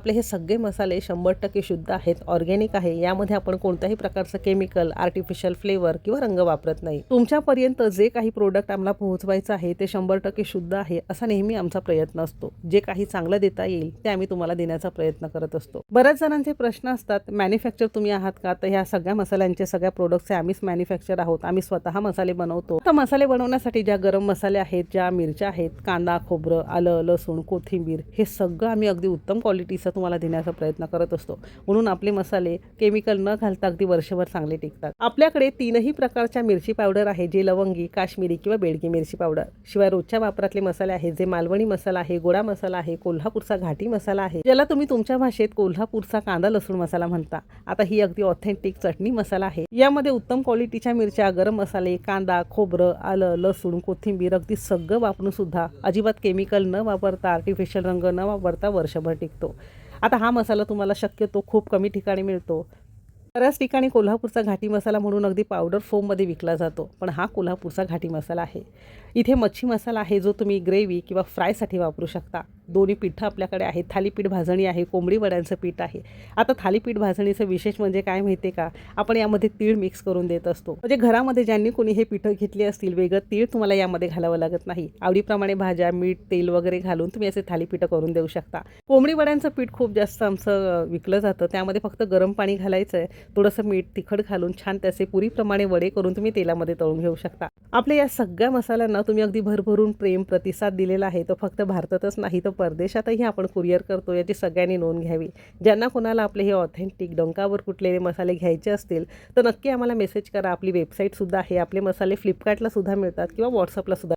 आपले हे सगळे मसाले 100% शुद्ध आहेत, ऑर्गॅनिक आहे. यामध्ये आपण कोणत्याही प्रकारचं केमिकल, आर्टिफिशियल फ्लेवर किंवा रंग वापरत नाही. तुमच्यापर्यंत जे काही प्रोडक्ट आम्हाला पोहोचवायचं आहे ते 100% शुद्ध आहे असा नेहमी आमचा प्रयत्न असतो. जे काही चांगलं देता येईल ते आम्ही तुम्हाला देण्याचा प्रयत्न करत असतो. बऱ्याच जणांचे प्रश्न असतात, मॅन्युफॅक्चर तुम्ही आहात का? तर ह्या सगळ्या मसाल्यांचे, सगळ्या प्रोडक्ट्सचे आम्हीच मॅन्युफॅक्चर आहोत. आम्ही स्वतः मसाले बनवतो. तर मसाले बनवण्यासाठी ज्या गरम मसाले आहेत, ज्या मिरच्या आहेत, कांदा, खोबरं, आलं, लसूण, कोथिंबीर हे सगळं आम्ही अगदी उत्तम क्वालिटीचं तुम्हाला देण्याचा प्रयत्न करत असतो. म्हणून आपले मसाले केमिकल न घालता अगदी वर्षभर चांगले टिकतात. आपल्याकडे 3ही प्रकारच्या मिरची पावडर आहे, जे लवंगी, काश्मीरी किंवा बेडगी मिरची पावडर. शिवाय रोजच्या वापरातले मसाले आहेत, जे मालवणी मसाला आहे, गोडा मसाला आहे, कोल्हापूरचा घाटी मसाला आहे, ज्याला तुम्ही तुमच्या भाषेत कोल्हापूरचा कांदा लसूण मसाला म्हणता. आता ही अगदी ऑथेंटिक चटणी मसाला आहे. यामध्ये उत्तम क्वालिटीच्या मिरच्या, गरम मसाले, कांदा, खोबरं, आलं, लसूण, कोथिंबीर अगदी सगळं वापरून सुद्धा अजिबात केमिकल न वापरता, आर्टिफिशियल रंग न वापरता वर्षभर टिकतो. आता हा मसाला तुम्हाला शक्यतो खूप कमी ठिकाणी मिळतो. बऱ्याच ठिकाणी कोल्हापूरचा घाटी मसाला म्हणून अगदी पावडर फॉर्ममध्ये विकला जातो, पण हा कोल्हापूरचा घाटी मसाला आहे. इथे मच्छी मसाला आहे, जो तुम्ही ग्रेव्ही किंवा फ्रायसाठी वापरू शकता. दोन्ही पिठं आपल्याकडे आहेत. थालीपीठ भाजणी आहे, कोंबडी वड्यांचं पीठ आहे. आता थालीपीठ भाजणीचं विशेष म्हणजे काय माहिती आहे का? आपण यामध्ये तीळ मिक्स करून देत असतो. म्हणजे घरामध्ये ज्यांनी कोणी हे पिठं घेतली असतील, वेगळं तीळ तुम्हाला यामध्ये घालावं लागत नाही. आवडीप्रमाणे भाज्या, मीठ, तेल वगैरे घालून तुम्ही असे थालीपीठं करून देऊ शकता. कोंबडी वड्यांचं पीठ खूप जास्त आमचं विकलं जातं. त्यामध्ये फक्त गरम पाणी घालायचं आहे, थोडंसं मीठ, तिखट घालून छान त्याचे पुरीप्रमाणे वडे करून तुम्ही तेलामध्ये तळून घेऊ शकता. आपल्या या सगळ्या मसाल्यांना तुम्ही अगदी भरभरून प्रेम, प्रतिसाद दिलेला आहे. तो फक्त भारतातच नाही तर परदेशातही आपण कुरिअर करतो, याची सगळ्यांनी नोंद घ्यावी. ज्यांना कोणाला आपले हे ऑथेंटिक डंकावर कुटलेले मसाले घ्यायचे असतील तर नक्की आम्हाला मेसेज करा. आपली वेबसाईटसुद्धा आहे. आपले मसाले फ्लिपकार्टला सुद्धा मिळतात किंवा व्हॉट्सअपला सुद्धा.